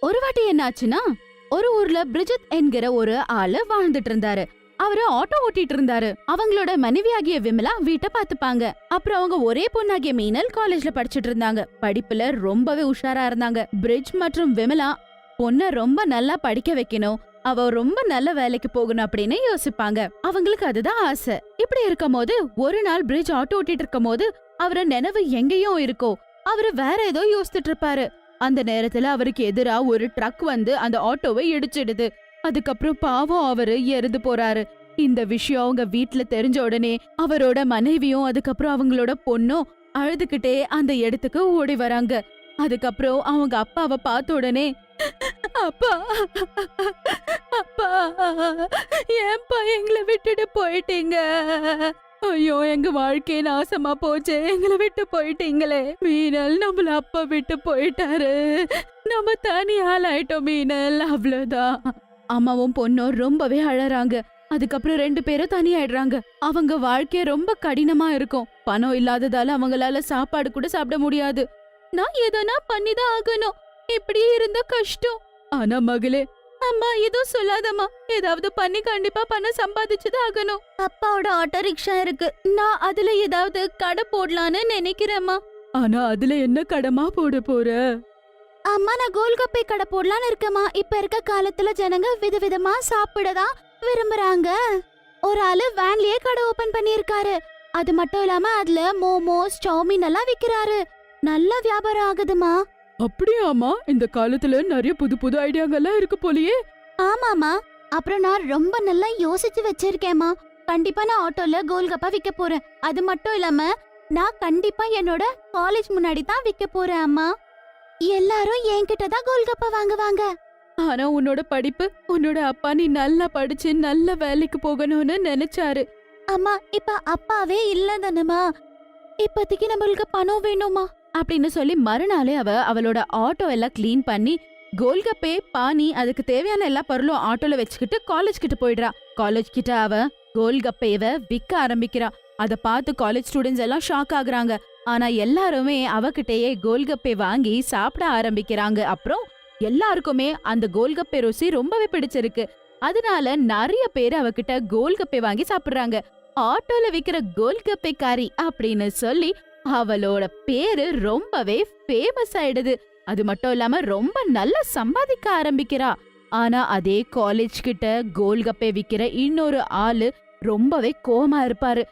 ஒரு வாட்டி என்னாச்சுன்னா, ஒரு ஊர்ல பிரிஜித் என்கிற ஒரு ஆளு வாழ்ந்துட்டு இருந்தாரு. அவரு ஆட்டோ ஓட்டிட்டு இருந்தாரு. அவங்களோட மனைவியாகிய விமலா வீட்டை பாத்துப்பாங்க. அப்புறம் அவங்க ஒரே பொண்ணாகிய மீனல் காலேஜ்ல படிச்சிட்டு இருந்தாங்க. படிப்புல ரொம்பவே உஷாரா இருந்தாங்க. பிரிட்ஜ் மற்றும் விமலா பொண்ண ரொம்ப நல்லா படிக்க வைக்கணும், அவ ரொம்ப நல்ல வேலைக்கு போகணும் அப்படின்னு யோசிப்பாங்க. அவங்களுக்கு அதுதான் ஆசை. இப்படி இருக்கும் போது ஒரு நாள் பிரிட்ஜ் ஆட்டோ ஓட்டிட்டு இருக்கும் போது அவர நினைவு எங்கேயோ இருக்கோ, அவரு வேற ஏதோ யோசிச்சுட்டு இருப்பாரு. அந்த நேரத்துல அவருக்கு எதிரா ஒரு ட்ரக் வந்து அந்த ஆட்டோவை இடிச்சிடுது. அதுக்கப்புறம் பாவம் அவரு இறந்து போறாரு. இந்த விஷயம் அவங்க வீட்ல தெரிஞ்ச உடனே அவரோட மனைவியும் அதுக்கப்புறம் அவங்களோட பொண்ணும் அழுதுகிட்டே அந்த இடத்துக்கு ஓடி வராங்க. அதுக்கப்புறம் அவங்க அப்பாவை பார்த்த உடனே, அப்பா அப்பா ஏன்பா எங்களை விட்டுட்டு போயிட்டீங்க? ஐயோ, எங்க வாழ்க்கைய நாசமா போச்சு, எங்களை விட்டு போயிட்டீங்களே. மீனல் நம்மள அப்பா விட்டு போயிட்டாரு, நம்ம தனி ஆளாயிட்டோம் மீனல், அவ்வளவுதான். அம்மாவும் பொண்ணும் ரொம்பவே அழறாங்க. அதுக்கப்புறம் 2 பேரும் தனியாயிடுறாங்க. அவங்க வாழ்க்கை ரொம்ப கடினமா இருக்கும். பணம் இல்லாததால அவங்களால சாப்பாடு கூட சாப்பிட முடியாது. நான் எதனா பண்ணிதான் ஆகணும், இப்படியே இருந்தா கஷ்டம். ஆனா மகளே, அம்மா எதுவும் சொல்லாதம்மா, ஏதாவது பண்ணி கண்டிப்பா பணம் சம்பாதிச்சுதான் ஆகணும். அப்பாவோட ஆட்டோ ரிக்ஷா இருக்கு, நான் அதுல ஏதாவது கடை போடலான்னு நினைக்கிறேம்மா. ஆனா அதுல என்ன கடமா போட போற? அம்மா, நான் கோல்கப்பை கடை போடலான்னு இருக்கேம்மா. இப்ப இருக்க காலத்துல ஜனங்க விதவிதமா சாப்பிடதான் விரும்புறாங்க. ஒரு ஆளு வேன்லயே கடை ஓபன் பண்ணிருக்காரு. அது மட்டும் இல்லாம அதுல மோமோஸ், சௌமின் எல்லாம் விக்கிறாரு. நல்ல வியாபாரம் ஆகுதுமா. அப்படியாமா? இந்த காலத்துல நிறைய புது புது ஐடியாங்கெல்லாம் இருக்கு போலியே. ஆமாமா. அப்புறம் நான் ரொம்ப நல்லா யோசிச்சு வச்சிருக்கேம்மா. கண்டிப்பா நான் ஆட்டோல கோல்கப்பா விக்க போறேன். அது மட்டும் இல்லாம நான் கண்டிப்பா என்னோட காலேஜ் முன்னாடி தான் விக்க போறேன் அம்மா. எல்லாரும் என்கிட்ட தான் கோல்கப்பா வாங்குவாங்க. ஆனா உன்னோட படிப்பு, உன்னோட அப்பா நீ நல்லா படிச்சு நல்ல வேலைக்கு போகணும்னு நினைச்சாரு. அம்மா, இப்ப அப்பாவே இல்ல தானேமா, இப்போதைக்கு நம்மளுக்கு பணம் வேணுமா அப்படின்னு சொல்லி மறுநாளே அவளோட ஆட்டோ எல்லாம் கிளீன் பண்ணி கோல்கப்பே, பானி, அதுக்கு தேவையான எல்லா பொருளும் ஆட்டோல வச்சுக்கிட்டு காலேஜ் கிட்ட போயிடுறா. காலேஜ் கிட்ட அவ கோல்கப்பேவ விக்க ஆரம்பிக்கிறா. அத பார்த்து காலேஜ் ஸ்டூடெண்ட்ஸ் எல்லாம் ஷாக் ஆகுறாங்க. ஆனா எல்லாருமே அவகிட்டயே கோல்கப்பே வாங்கி சாப்பிட ஆரம்பிக்கிறாங்க. அப்புறம் எல்லாருக்குமே அந்த கோல்கப்பே ருசி ரொம்பவே பிடிச்சிருக்கு. அதனால நிறைய பேர் அவகிட்ட கோல்கப்பே வாங்கி சாப்பிடுறாங்க. ஆட்டோல விக்கிற கோல்கப்பே காரி அப்படின்னு சொல்லி அவளோட பேரு ரொம்பவே ஃபேமஸ் ஆயிடுது. அது மட்டும் இல்லாம ரொம்ப நல்லா சம்பாதிக்க ஆரம்பிக்கிறா. ஆனா அதே காலேஜ் கிட்ட கோல்கப்பே விக்கிற இன்னொரு ஆளு ரொம்பவே கோவமா இருப்பாரு.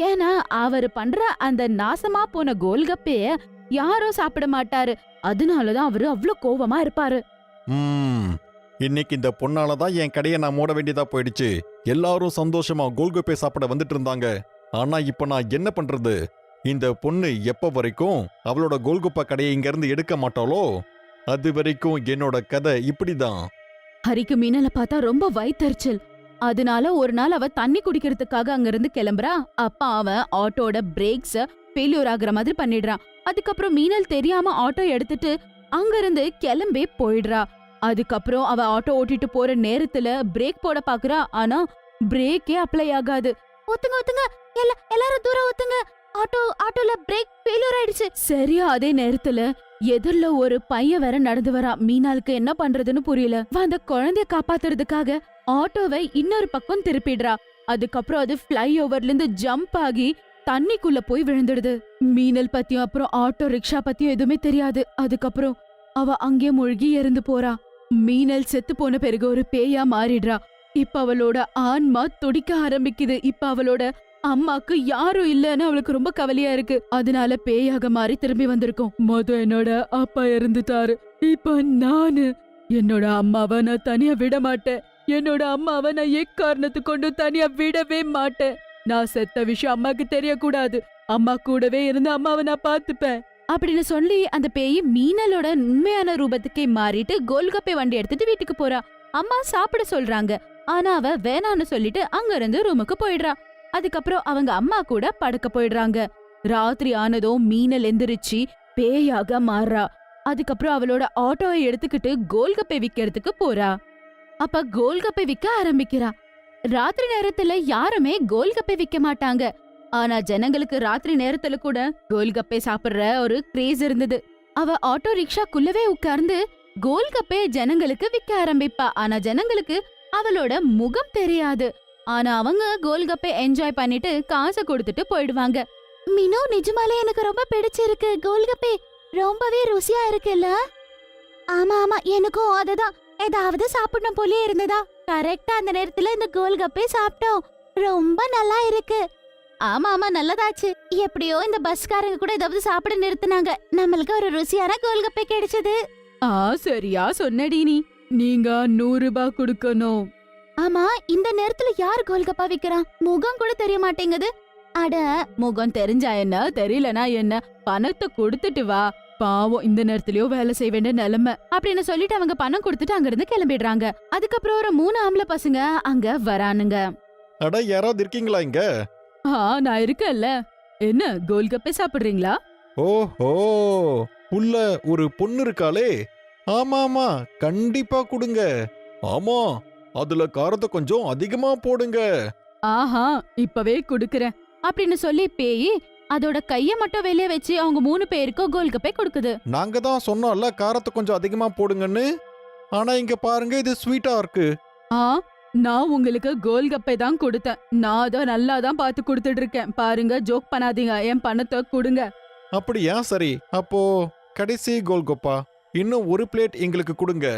ஏன்னா அவரு பண்ற அந்த நாசமா போன கோல்கப்பைய யாரும் சாப்பிட மாட்டாரு. அதனாலதான் அவரு அவ்வளவு கோவமா இருப்பாரு. இன்னைக்கு இந்த பொண்ணாலதான் என் கடையை நான் மூட வேண்டியதா போயிடுச்சு. எல்லாரும் சந்தோஷமா கோல்கப்பே சாப்பிட வந்துட்டு இருந்தாங்க. ஆனா இப்ப நான் என்ன பண்றது? இந்த பொண்ணு எப்ப வரைக்கும் அவளோட கோல்கப்பா கடையை இங்க இருந்து எடுக்க மாட்டாளோ அது வரைக்கும் என்னோட கதை இப்படிதான். ஹரிக்கு மீனல பார்த்தா ரொம்ப வயித்தெரிச்சல். அதனால ஒரு நாள் அவ தண்ணி குடிக்கிறதுக்காக அங்க இருந்து கிளம்புறா. அப்ப அவன் ஆட்டோட பிரேக்ஸ ஃபெயிலியர் ஆகுற மாதிரி பண்ணிடுறான். அதுக்கப்புறம் மீனல் தெரியாம ஆட்டோ எடுத்துட்டு அங்க இருந்து கிளம்பி போயிடுறா. அதுக்கப்புறம் அவ ஆட்டோ ஓட்டிட்டு போற நேரத்துல பிரேக் போட பாக்குறா. ஆனா பிரேக்கே அப்ளை ஆகாது. ஒத்துங்க ஒத்துங்க, எல்லாரும் தூரம் ஒத்துங்க, ஆட்டோல பிரேக் ஃபெயிலியர் ஆயிடுச்சு. சரியா அதே நேரத்துல எதிர்ல ஒரு பையன் வேற நடந்து வரா. மீனாளுக்கு என்ன பண்றதுன்னு புரியல. அந்த குழந்தைய காப்பாத்துறதுக்காக ஆட்டோவை இன்னொரு பக்கம் திருப்பிடுறா. அதுக்கப்புறம் அது ஃப்ளை ஓவர்ல இருந்து ஜம்ப் ஆகி தண்ணிக்குள்ள போய் விழுந்துடுது. மீனல் பத்தியும் அப்புறம் ஆட்டோ ரிக்ஷா பத்தியும் எதுவுமே தெரியாது. அதுக்கப்புறம் அவ அங்கே மூழ்கி இறந்து போறா. மீனல் செத்து போன பிறகு ஒரு பேயா மாறிடுறா. இப்ப அவளோட ஆன்மா துடிக்க ஆரம்பிக்குது. இப்ப அவளோட அம்மாக்கு யாரும் இல்லன்னு அவளுக்கு ரொம்ப கவலையா இருக்கு. அதனால பேயாக மாறி திரும்பி வந்திருக்கோம். என்னோட அப்பா இறந்துட்டாரு. இப்ப நானு என்னோட அம்மாவை நான் தனியா விட மாட்டேன். என்னோட அம்மாவை நான் எக்காரணத்து கொண்டு தனியா விடவே மாட்டேன். நான் செத்த விஷயம் அம்மாக்கு தெரியக்கூடாது. அம்மா கூடவே இருந்து அம்மாவை நான் பாத்துப்பேன் அப்படின்னு சொல்லி அந்த பேய் மீனலோட உண்மையான ரூபத்துக்கே மாறிட்டு கோல்கப்பே வண்டி எடுத்துட்டு வீட்டுக்கு போறா. அம்மா சாப்பிட சொல்றாங்க. ஆனா அவ வேணான்னு சொல்லிட்டு அங்க இருந்து ரூமுக்கு போயிடுறா. அதுக்கப்புறம் அவங்க அம்மா கூட படுக்க போயிடுறாங்க. ராத்திரி ஆனதும் மீனல் எந்திரிச்சு பேயாக மாறா. அதுக்கப்புறம் அவளோட ஆட்டோவை எடுத்துக்கிட்டு கோல்கப்பை விக்கிறதுக்கு போறா. அப்ப கோல்கப்பை விக்க ஆரம்பிக்கிறா. ராத்திரி நேரத்துல யாருமே கோல்கப்பை விக்க மாட்டாங்க. ஆனா ஜனங்களுக்கு ராத்திரி நேரத்துல கூட கோல்கப்பை சாப்பிடுற ஒரு கிரேஸ் இருந்தது. அவ ஆட்டோ ரிக்ஷாக்குள்ளவே உட்கார்ந்து கோல்கப்பே ஜனங்களுக்கு விக்க ஆரம்பிப்பா. ஆனா ஜனங்களுக்கு அவளோட முகம் தெரியாது. ஆனா அவங்க கோல்கப்பே என்ஜாய் பண்ணிட்டு காசை கொடுத்துட்டு போயிடுவாங்க. மினு, நிஜமாலே எனக்கு ரொம்ப பிடிச்சிருக்கு. கோல்கப்பே ரொம்பவே ருசியா இருக்குல்ல? ஆமா ஆமா, எனக்கும் அதுதான். ஏதாவது சாப்பிடணும் போலயே இருந்ததா? கரெக்டா அந்த நேரத்துல இந்த கோல்கப்பே சாப்பிட்டோம். ரொம்ப நல்லா இருக்கு. ஆமா ஆமா, நல்லதாச்சு. எப்படியோ இந்த பஸ்காரங்க கூட ஏதாவது சாப்பிட நிறுத்துனாங்க. நம்மளுக்கு ஒரு ருசியான கோல்கப்பே கிடைச்சது. சரியா சொன்னடி நீ. நீங்க 100 ரூபாய் கொடுக்கணும். ஆமா, இந்த நேரத்துல யார் கோல்கப்பா விக்கிறான்? முகம் கூட தெரிய மாட்டேங்குது. அட, முகம் தெரிஞ்சா என்ன, தெரியலனா என்ன, பணத்தை கொடுத்துட்டு வா. பாவம், இந்த நேரத்துலயோ வேலை செய்ய வேண்டிய நிலைமை அப்படின்னு சொல்லிட்டு அவங்க பணம் கொடுத்துட்டு அங்க இருந்து கிளம்பிடுறாங்க. அதுக்கப்புறம் ஒரு 3 ஆம்பளை பசங்க அங்க வரானுங்க. அட, யாராவது இருக்கீங்களா இங்க? நான் இருக்கேன்ல. என்ன, கோல்கப்பே சாப்பிடுறீங்களா? ஓஹோ, உள்ள ஒரு பொண்ணு இருக்காளே. ஆமா ஆமா, கண்டிப்பா கொடுங்க. ஆமா, அதுல காரத்தை கொஞ்சம் அதிகமா போடுங்க. ஆஹா, இப்பவே குடுக்கறேன் அப்படின்னு சொல்லி பேய் அதோட கைய மட்டும் வெளிய வச்சு அவங்க 3 பேருக்கும் கோல்கப்பே கொடுக்குது. நாங்க தான் சொன்னோம்ல காரத்தை கொஞ்சம் அதிகமா போடுங்கன்னு. ஆனா இங்க பாருங்க, இது ஸ்வீட்டா இருக்கு. நான் உங்களுக்கு கோல்கப்பே தான் கொடுத்தேன். நான் அதை நல்லா தான் பார்த்து கொடுத்துட்டு இருக்கேன். பாருங்க, ஜோக் பண்ணாதீங்க. என் பணத்தை கொடுங்க. அப்படியா? சரி, அப்போ கடைசி கோல்கப்பா இன்னும் ஒரு பிளேட் எங்களுக்கு கொடுங்க.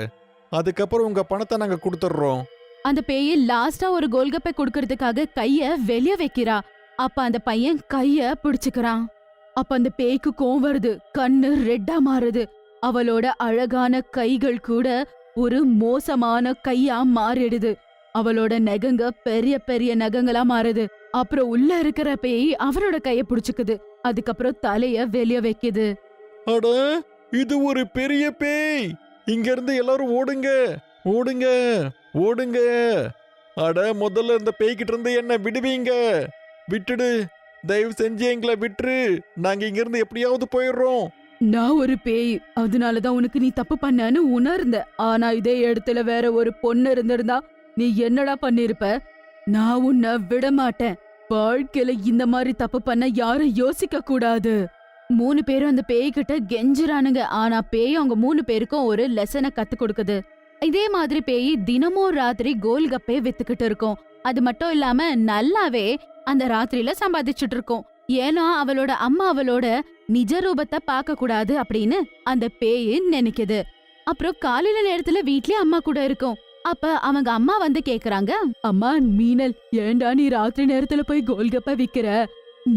அதுக்கப்புறம் உங்க பணத்தை நாங்க கொடுத்துடுறோம். அந்த பேய் லாஸ்டா ஒரு கோல்கப்பே குடுக்கறதுக்காக கைய வெளிய வைக்கிறா. அப்ப அந்த பையன் கைய பிடிச்சுக்கிறான். அப்ப அந்த பேய்க்கு கோவம் வருது. கண்ணு ரெட்டா மாறுது. அவளோட அழகான கைகள் கூட ஒரு மோசமான கையா மாறிடுது. அவளோட நகங்க பெரிய பெரிய நகங்களா மாறுது. அப்புறம் உள்ள இருக்கிற பேய் அவரோட கைய பிடிச்சுக்குது. அதுக்கப்புறம் தலைய வெளிய வைக்குது. அட, இது ஒரு பெரிய பேய். இங்க இருந்து எல்லாரும் ஓடுங்க, ஓடுங்க, ஓடுங்க. அட, முதல்ல இந்த பேய்கிட்ட இருந்து என்ன விடுவீங்க? விட்டுடு, தயவு செஞ்சு எங்களை விட்டுரு. நாங்க இங்க இருந்து எப்படியாவது போயிடுறோம். நான் ஒரு பேய், அதனாலதான் உனக்கு நீ தப்பு பண்ணன்னு உணர்ந்த. ஆனா இதே இடத்துல வேற ஒரு பொண்ணு இருந்திருந்தா நீ என்னடா பண்ணிருப்ப? நான் உன்னை விட மாட்டேன். வாழ்க்கையில இந்த மாதிரி தப்பு பண்ண யாரும் யோசிக்க கூடாது. 3 பேரும் அந்த பேய்கிட்ட கெஞ்சுறானுங்க. ஆனா பேய் அவங்க 3 பேருக்கும் ஒரு லெசனை கத்து கொடுக்குது. இதே மாதிரி பேய் தினமும் ராத்திரி கோல்கப்பே வித்துக்கிட்டு இருக்கும். அது மட்டும் இல்லாம நல்லாவே அந்த ராத்திரியில சம்பாதிச்சுட்டு இருக்கும். ஏன்னா அவளோட அம்மா அவளோட நிஜ ரூபத்தை பார்க்க கூடாது அப்படின்னு அந்த பேய் நினைக்குது. அப்புறம் காலையில நேரத்துல வீட்லயே அம்மா கூட இருக்கும். அப்ப அவங்க அம்மா வந்து கேக்குறாங்க, அம்மா மீனல், ஏண்டா நீ ராத்திரி நேரத்துல போய் கோல்கப்பா விக்கிற?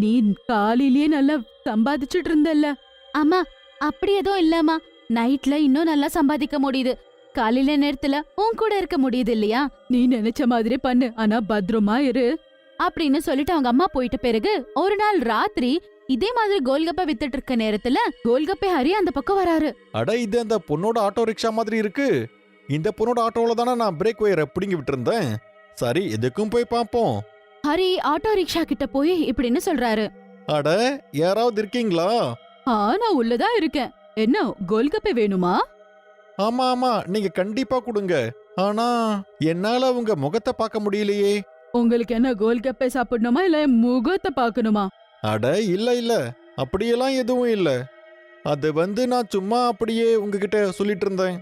நீ காலையிலேயே நல்லா சம்பாதிச்சுட்டு இருந்தல்ல. அம்மா, அப்படி எதுவும் இல்லம்மா. நைட்ல இன்னும் நல்லா சம்பாதிக்க முடியுது. காலையில நேரத்துல உன் கூட இருக்க முடியுது இல்லையா? நீ நினைச்ச மாதிரி பண்ணு, ஆனா பத்திரமா இரு அப்படின்னு சொல்லிட்டு அவங்க அம்மா போயிட்ட பிறகு ஒரு நாள் ராத்திரி இதே மாதிரி கோல்கப்பா வித்துட்டு இருக்க நேரத்துல கோல்கப்பே ஹரி அந்த பக்கம் வராரு. அட, இது அந்த பொண்ணோட ஆட்டோ ரிக்ஷா மாதிரி இருக்கு. இந்த பொண்ணோட ஆட்டோல தானே நான் பிரேக் ஒயரை பிடுங்கி விட்டு இருந்தேன். சரி, எதுக்கும் போய் பாப்போம். ஹரி ஆட்டோ ரிக்ஷா கிட்ட போய் இப்படின்னு சொல்றாரு. அட, யாராவது இருக்கீங்களா? நான் உள்ளதான் இருக்கேன். என்ன, கோல்கப்பே வேணுமா? ஆமா ஆமா, நீங்க கண்டிப்பா கொடுங்க. ஆனா என்னால உங்க முகத்தை பார்க்க முடியலையே. உங்களுக்கு என்ன, கோல்கப்பே சாப்பிடணுமா இல்ல முகத்தை பார்க்கணுமா? அட, இல்ல இல்ல, அப்படியெல்லாம் எதுவும் இல்ல. அது நான் சும்மா அப்படியே உங்ககிட்ட சொல்லிட்டு இருந்தேன்.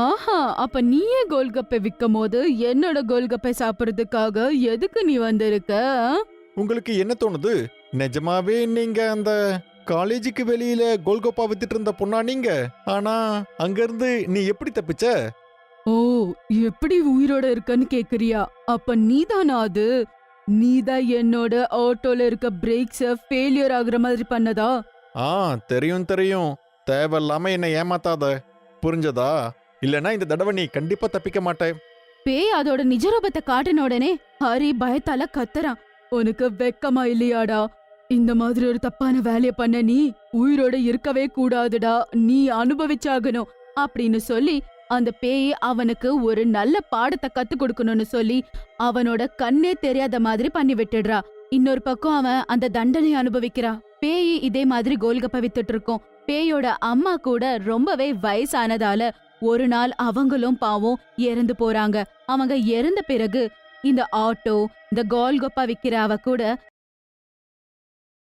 ஆஹா, அப்ப நீயே கோல்கப்பே விக்கும் போது என்னோட கோல்கப்பே சாப்பிடுறதுக்காக எதுக்கு நீ வந்திருக்க? உங்களுக்கு என்ன தோணுது? நிஜமாவே நீங்க அந்த காலேஜுக்கு வெளியில கோல்கப்பா வித்துட்டு இருந்த பொண்ணா நீங்க? ஆனா அங்க இருந்து நீ எப்படி தப்பிச்ச? ஓ, எப்படி உயிரோட இருக்கன்னு கேக்குறியா? அப்ப நீதானா அது? நீதான் என்னோட ஆட்டோல இருக்க பிரேக்ஸ ஃபெயிலியர் ஆகுற மாதிரி பண்ணதா? தெரியும் தெரியும். தேவையில்லாம என்ன ஏமாத்தாத, புரிஞ்சதா? இல்லனா இந்த தடவை நீ கண்டிப்பா தப்பிக்க மாட்டே. பேய் அதோட நிஜரூபத்தை காட்டின உடனே ஹரி பயத்தால கத்துறான். உனக்கு வெக்கமா இல்லையாடா? இந்த மாதிரி ஒரு தப்பான வேலைய பண்ண நீ உயிரோட இருக்கவே கூடாதுடா. நீ அனுபவிச்சாகணும் அப்படின்னு சொல்லி அந்த பேய் அவனுக்கு ஒரு நல்ல பாடத்தை கத்து கொடுக்கணும்னு சொல்லி அவனோட கண்ணே தெரியாத மாதிரி பண்ணி விட்டுடுறா. இன்னொரு பக்கம் அவன் அந்த தண்டனை அனுபவிக்கிறா. பேய் இதே மாதிரி கோல்கப்பா வித்துட்டு இருக்கும். பேயோட அம்மா கூட ரொம்பவே வயசானதால ஒரு நாள் அவங்களும் பாவம் இறந்து போறாங்க. அவங்க இறந்த பிறகு இந்த ஆட்டோ, இந்த கோல்கப்பா விக்கிற அவ கூட